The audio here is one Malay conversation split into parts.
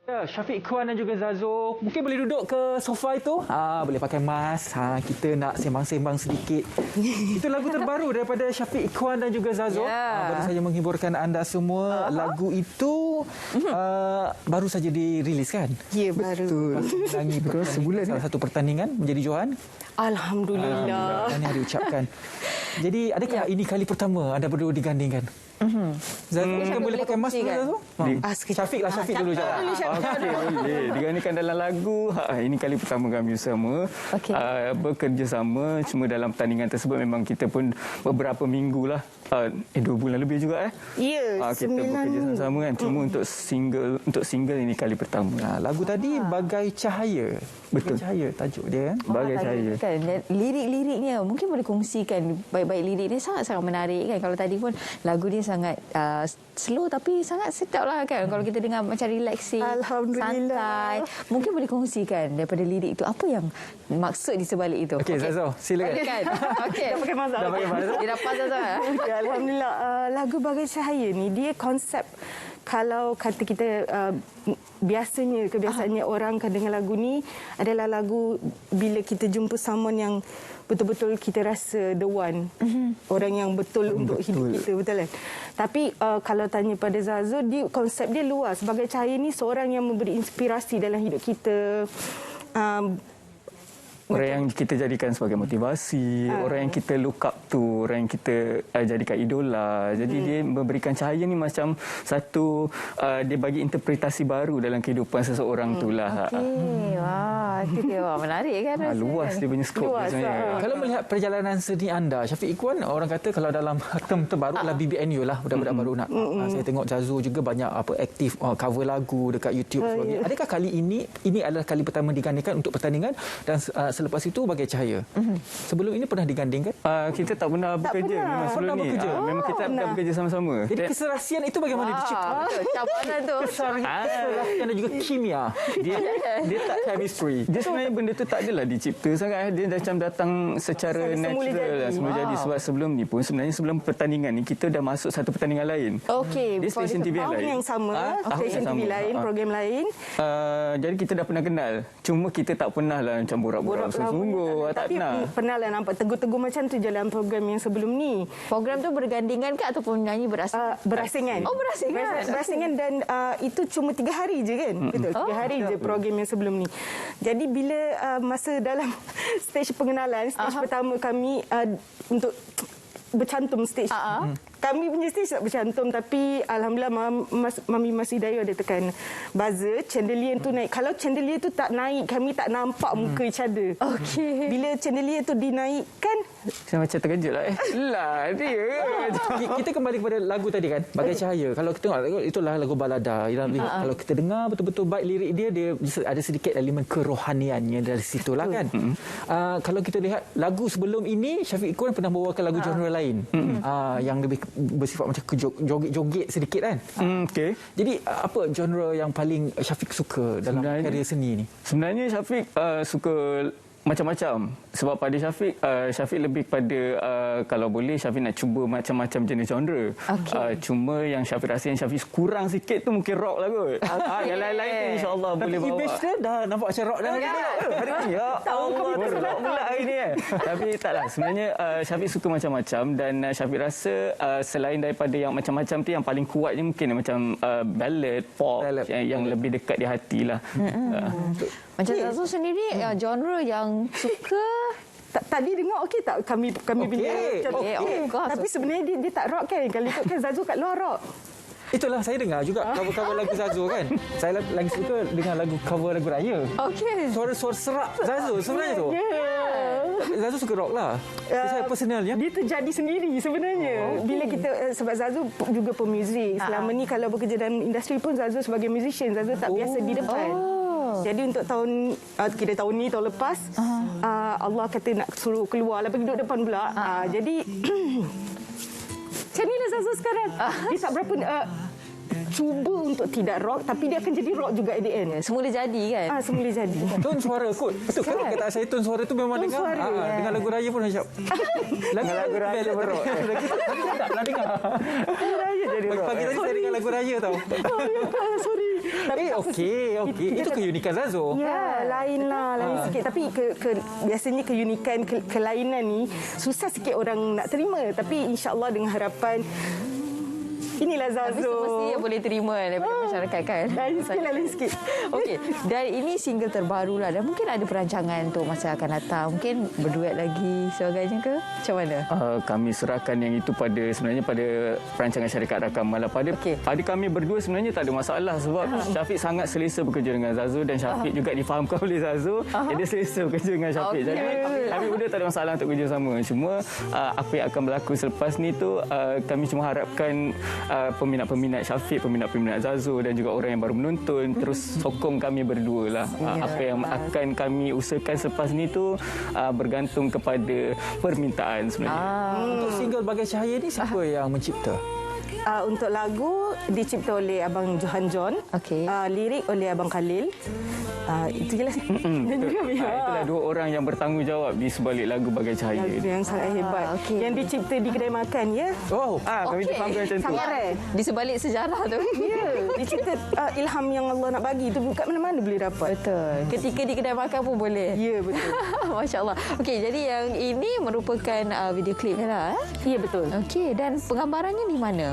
Ya, Syafiq Ikhwan dan juga Zazo, mungkin boleh duduk ke sofa itu. Boleh pakai mask. Kita nak sembang-sembang sedikit. Itu lagu terbaru daripada Syafiq Ikhwan dan juga Zazo. Baru saja menghiburkan anda semua. Lagu itu baru saja dirilis kan? Ya, baru. Betul, sebulan. Salah satu pertandingan menjadi Johan. Alhamdulillah. Ini diucapkan. Jadi, adakah ini kali pertama anda berdua digandingkan? Zazo, mungkin boleh pakai mask dulu, Zazo? Syafiq lah, Syafiq dulu jawab. Okey, boleh. Digandingkan dalam lagu. Ini kali pertama kami bersama. Bekerjasama. Cuma dalam pertandingan tersebut memang kita pun beberapa minggu lah. 2 bulan lebih juga. Ya, kita bekerja sama kan. Cuma untuk single ini kali pertama. Lagu tadi Bagai Cahaya. Betul. Bagai Cahaya tajuk dia kan? Bagai Cahaya. Kan, lirik-liriknya mungkin boleh kongsikan. Baik-baik lirik dia sangat-sangat menarik kan. Kalau tadi pun lagu dia sangat slow tapi sangat sedap lah kan. Kalau kita dengar macam relaxing, santai. Mungkin boleh kongsikan daripada lirik itu. Apa yang maksud di sebalik itu? Okey, Zazo, silakan. Okey. Dah pakai mask. Dah pakai mask. Dia dapat Zazo. Okay, Alhamdulillah. Lagu Bagai Cahaya ni, dia konsep kalau kata kita kebiasaannya orang kan dengar lagu ni adalah lagu bila kita jumpa someone yang betul-betul kita rasa the one. Orang yang betul untuk hidup kita, betul kan? Tapi kalau tanya pada Zazo, konsep dia luas. Bagai Cahaya ni seorang yang memberi inspirasi dalam hidup kita. Orang yang kita jadikan sebagai motivasi, orang yang kita look up to, orang yang kita jadikan idola. Jadi dia memberikan cahaya ni macam satu, dia bagi interpretasi baru dalam kehidupan seseorang itulah. Okey, wah, itu dia menarik kan rasanya. Luas dia punya skop sebenarnya. Kalau melihat perjalanan seni anda, Syafiq Ikhwan, orang kata kalau dalam term terbaru adalah BBNU lah, budak-budak baru nak. Saya tengok Zazo juga banyak aktif cover lagu dekat YouTube sebagainya. Adakah kali ini adalah kali pertama digandingkan untuk pertandingan dan selepas itu Bagai Cahaya? Sebelum ini pernah digandingkan? Kita tak pernah bekerja memang sebelum ni. Memang kita pernah bekerja sama-sama. Jadi keserasian itu bagaimana dicipta? Cabaran tu. Keserasian dan juga kimia. Dia tak chemistry. Dia sebenarnya benda tu tak adalah dicipta sangat. Dia macam datang secara natural lah. Semula jadi. Sebab sebelum ni pun sebenarnya sebelum pertandingan ni kita dah masuk satu pertandingan lain. Okey, dia stesen TV yang lain. Yang sama, stesen TV lain, program lain. Jadi kita dah pernah kenal. Cuma kita tak pernah lah macam borak-borak sungguh. Tapi pernah lah nampak tegur-tegur macam tu dalam program yang sebelum ni. Program tu bergandingan ke ataupun nyanyi berasingan? Oh, berasingan. Berasingan dan itu cuma 3 hari je kan? Betul, 3 hari je program yang sebelum ni. Jadi bila masa dalam stage pengenalan, stage pertama kami untuk bercantum stage. Kami punya stage tak bercantum, tapi Alhamdulillah Mami Mas Hidayah dia tekan buzzer, chandelier tu naik. Kalau chandelier tu tak naik, kami tak nampak muka each other. Okey. Bila chandelier tu dinaikkan, saya macam terkejut lah. Lah dia. Kita kembali kepada lagu tadi kan, Bagai Cahaya. Kalau kita tengok, itulah lagu balada. Kalau kita dengar betul-betul baik lirik dia ada sedikit elemen kerohaniannya dari situ lah kan. Kalau kita lihat lagu sebelum ini, Syafiq Ikhwan pernah membawakan lagu genre lain. Yang lebih bersifat macam joget-joget sedikit kan. Okey. Jadi apa genre yang paling Syafiq suka dalam karya seni ni? Sebenarnya Syafiq suka macam-macam. Sebab pada Syafiq lebih pada kalau boleh Syafiq nak cuba macam-macam jenis genre. Cuma yang Syafiq rasa yang Syafiq kurang sikit tu mungkin rock lah kot. Yang lain-lain tu insya-Allah boleh bawa. Image dia dah nampak macam rock dah. Hari ni ya Allah rock pula hari ni Tapi taklah, sebenarnya Syafiq suka macam-macam dan Syafiq rasa selain daripada yang macam-macam tu, yang paling kuatnya mungkin macam ballad, pop yang lebih dekat di hati lah. Macam Zazo sendiri genre yang suka. tadi dengar okey tak kami bincang. Tapi sebenarnya dia tak rock kan. Kalau ikutkan Zazo kat luar rock. Itulah saya dengar juga cover-cover lagu Zazo kan. Saya lagi suka dengar lagu cover lagu raya. Okey. Suara-suara serak Zazo sebenarnya tu. Zazo suka rock lah. Saya personalnya. Dia terjadi sendiri sebenarnya. Bila kita sebab Zazo juga pemuzik. Selama ni kalau bekerja dalam industri pun Zazo sebagai musician, Zazo tak biasa di depan. Jadi untuk tahun ni tahun lepas Allah kata nak suruh keluar lah, pergi duduk depan pula. Jadi macam inilah Zazo sekarang. Dia tak berapa cuba untuk tidak rock, tapi dia akan jadi rock juga at the end. Semula jadi kan? Semula jadi. Tone suara kot. Betul kan? Kata saya tone suara tu memang dengar. Dengar lagu raya pun macam. Lagu raya berrock. Tapi saya tak pernah dengar. Lagu raya jadi rock. Pagi tadi saya dengar lagu raya tau. Sorry. Okey. Itu keunikan Zazo. Ya, lain sikit. Tapi biasanya keunikan, kelainan ni susah sikit orang nak terima. Tapi insya-Allah dengan harapan inilah Zazo. Tapi semestinya boleh terima daripada masyarakat kan. Lain sikit. Okey, dan ini single terbaru lah dan mungkin ada perancangan untuk masa akan datang. Mungkin berduet lagi sebagainya ke? Macam mana? Kami serahkan yang itu sebenarnya pada perancangan syarikat rakam. Malah pada kami berdua sebenarnya tak ada masalah sebab Syafiq sangat selesa bekerja dengan Zazo dan Syafiq juga difahamkan oleh Zazo. Dia selesa bekerja dengan Syafiq. Jadi kami berdua tak ada masalah untuk kerja sama. Cuma apa yang akan berlaku selepas ni tu kami cuma harapkan peminat-peminat Syafiq, peminat-peminat Zazo dan juga orang yang baru menonton terus sokong kami berdua lah. Apa yang akan kami usahakan selepas ni tu bergantung kepada permintaan sebenarnya. Untuk single Bagai Cahaya ni siapa yang mencipta? Untuk lagu dicipta oleh Abang Johan John. Lirik oleh Abang Khalil. Itu jelas. Itulah dua orang yang bertanggungjawab di sebalik lagu Bagai Cahaya. Yang sangat hebat. Yang dicipta di kedai makan, ya. Kami difahamkan macam tu. Di sebalik sejarah tu. Ya, dicipta ilham yang Allah nak bagi tu kat mana-mana boleh dapat. Betul. Ketika di kedai makan pun boleh. Ya, betul. Masya-Allah. Okey, jadi yang ini merupakan video klipnya lah. Ya, betul. Okey, dan penggambarannya di mana?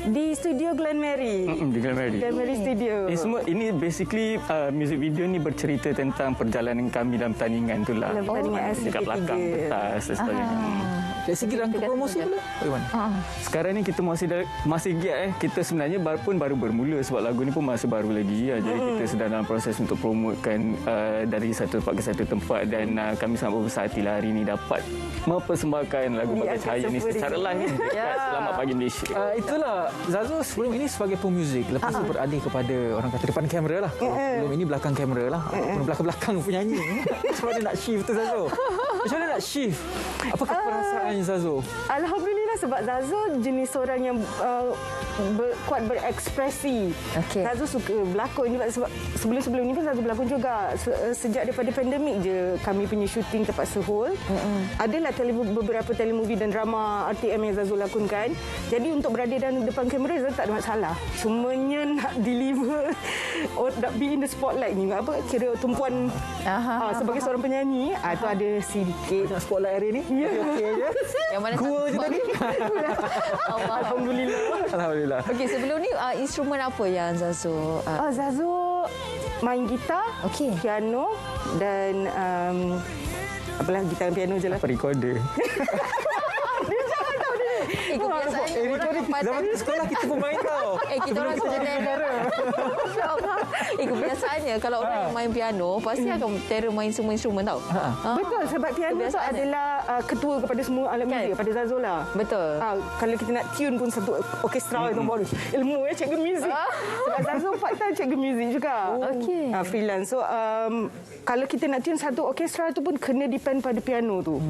Di studio Glen Mary. Di Glen Mary. Glen Mary Studio. Ini basically music video ni bercerita tentang perjalanan kami dalam pertandingan tu lah. Dalam pertandingan SPP3. Dekat belakang, petas dan sebagainya. Dari segi rangka promosi pula bagaimana? Sekarang ni kita masih giat Kita sebenarnya baru bermula sebab lagu ni pun masih baru lagi ya. Jadi kita sedang dalam proses untuk promotekan dari satu tempat ke satu tempat dan kami sangat berbesar hati lah hari ni dapat mempersembahkan lagu Bagai Cahaya ni secara live dekat Selamat Pagi Malaysia. Itulah Zazo sebelum ini sebagai pemuzik, lepas tu beralih kepada orang kata depan kamera lah. Sebelum ini belakang kamera lah. Belakang penyanyi. Macam mana nak shift tu Zazo? Macam mana nak shift? Apakah perasaan Zazo? Alhamdulillah sebab Zazo jenis orang yang kuat berekspresi. Zazo suka berlakon juga sebab sebelum ni pun Zazo berlakon juga. Sejak daripada pandemik je kami punya syuting terpaksa hold. Adalah beberapa telemovie dan drama RTM yang Zazo lakonkan. Jadi untuk berada dalam depan kamera Zazo tak ada masalah. Cumanya nak deliver nak be in the spotlight ni kira tumpuan sebagai seorang penyanyi itu ada sedikit spotlight hari ni. Okey je. Yang mana gua je tadi. Alhamdulillah. Okey, sebelum ni instrumen apa yang Zazo? Zazo main gitar, piano dan apalah gitar dan piano je lah. Apa recorder? Zaman sekolah kita pun main tau. Kita orang sebenarnya. Kebiasaannya kalau orang yang main piano pasti akan terror main semua instrumen tau. Betul, sebab piano tu adalah ketua kepada semua alat muzik pada Zazo lah. Betul. Kalau kita nak tune pun satu orkestra itu baru ilmu cikgu muzik. Sebab Zazo part time cikgu muzik juga. Freelance. So kalau kita nak tune satu orkestra tu pun kena depend pada piano tu.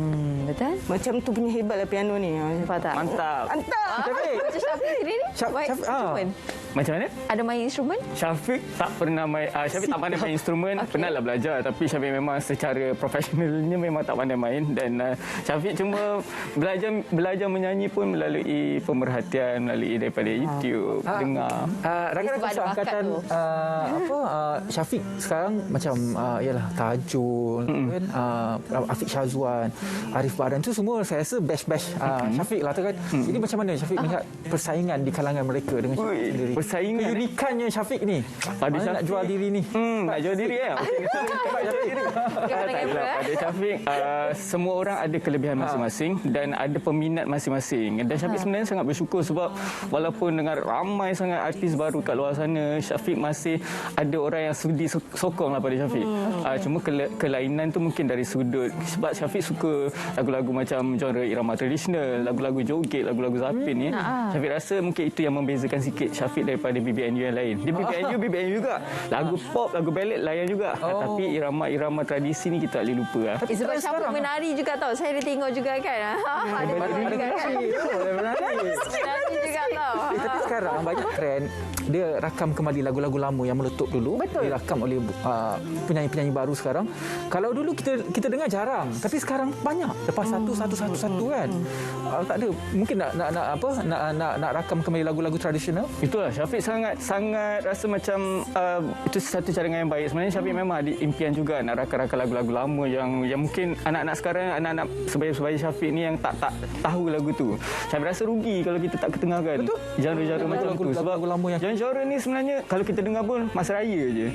Betul. Macam tu punya hebatlah piano ni. Mantap. Macam Syafiq sendiri main instrumen. Macam mana? Ada main instrumen? Syafiq tak pernah main. Syafiq tak pandai main instrumen. Pernahlah belajar tapi Syafiq memang secara profesionalnya memang tak pandai main dan Syafiq cuma belajar menyanyi pun melalui pemerhatian melalui daripada YouTube, dengar. Rakan-rakan angkatan Syafiq sekarang macam ialah Tajul kan, Afiq Syazwan, Arif Baran tu semua saya rasa bash Syafiq lah tu kan. Jadi macam mana Syafiq melihat persaingan di kalangan mereka dengan Syafiq sendiri? Persaingan keunikannya Syafiq ni pada Syafiq nak jual diri ni. Nak jual diri pada Syafiq semua orang ada kelebihan masing-masing dan ada peminat masing-masing. Dan Syafiq sebenarnya sangat bersyukur sebab walaupun dengan ramai sangat artis baru kat luar sana, Syafiq masih ada orang yang sudi sokonglah pada Syafiq. Cuma kelainan tu mungkin dari sudut sebab Syafiq suka lagu-lagu macam genre irama tradisional, lagu-lagu joget, lagu-lagu zapin ni. Syafiq rasa mungkin itu yang membezakan sikit Syafiq daripada BBNU yang lain. Dia BBNU juga. Lagu pop, lagu ballad layan juga. Tapi irama-irama tradisi ni kita tak boleh lupa. Sebab Syafiq menari juga tau. Saya ada tengok juga kan. Ada menari juga kan. Menari juga. Tapi sekarang banyak trend dia rakam kembali lagu-lagu lama yang meletup dulu. Betul. Dirakam oleh penyanyi-penyanyi baru sekarang. Kalau dulu kita dengar jarang, tapi sekarang banyak. Lepas satu kan. Tak ada mungkin nak rakam kembali lagu-lagu tradisional. Itulah Syafiq sangat rasa macam itu satu cadangan yang baik. Sebenarnya Syafiq memang ada impian juga nak rakam lagu-lagu lama yang mungkin anak-anak sekarang, anak-anak sebaya-sebaya Syafiq ni yang tak tahu lagu tu. Syafiq rasa rugi kalau kita tak ketengahkan genre-genre macam tu. Sebab lama yang genre ni sebenarnya kalau kita dengar pun masa raya je.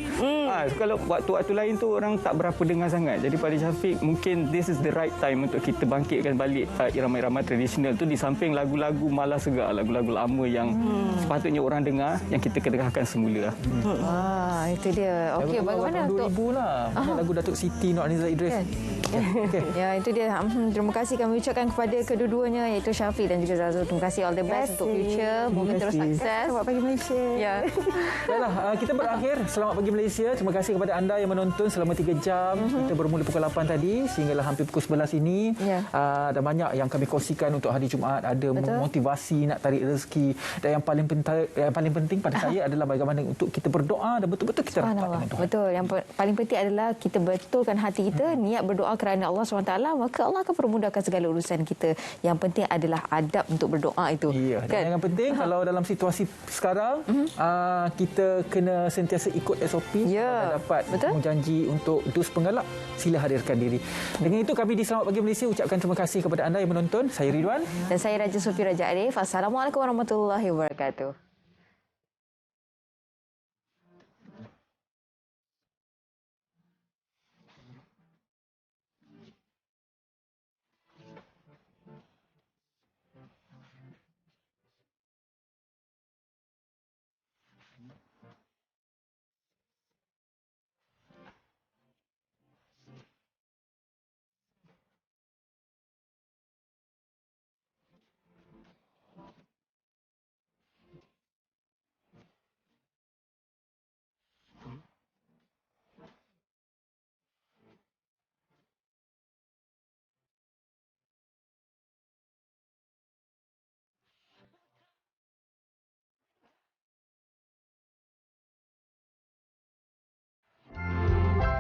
Kalau waktu-waktu lain tu orang tak berapa dengar sangat. Jadi pada Syafiq mungkin this is the right time untuk kita bangkitkan balik irama-irama tradisional tu, di samping lagu-lagu malas segar, lagu-lagu lama yang sepatutnya orang dengar, yang kita kedengahkan semula. Itu dia. Okey, bagaimana untuk 2000 lah. Lagu Datuk Siti Nurhaliza Idris. Ya, itu dia. Terima kasih kami ucapkan kepada kedua-duanya, iaitu Syafiq dan juga Zazul. Terima kasih, all the best untuk future. Mungkin terus sukses. Selamat pagi Malaysia. Ya. Baiklah, kita berakhir. Selamat pagi Malaysia. Terima kasih kepada anda yang menonton selama 3 jam. Kita bermula pukul 8 tadi sehinggalah hampir pukul 11 ini. Ya. Dan banyak yang kami kongsikan untuk hari Jumaat. Ada motivasi nak tarik rezeki. Dan yang paling penting pada saya adalah bagaimana untuk kita berdoa dan betul-betul kita rapat dengan Tuhan. Betul. Yang paling penting adalah kita betulkan hati kita, niat berdoa kerana Allah SWT, maka Allah akan permudahkan segala urusan kita. Yang penting adalah adab untuk berdoa itu. Ya, dan yang penting kalau dalam situasi sekarang kita kena sentiasa ikut SOP. Kalau dapat janji untuk dus penggalak, sila hadirkan diri. Dengan itu kami di Selamat Pagi Malaysia ucapkan terima kasih kepada anda yang menonton. Saya Ridwan dan saya Raja Sufi Raja Arif. Assalamualaikum warahmatullahi wabarakatuh.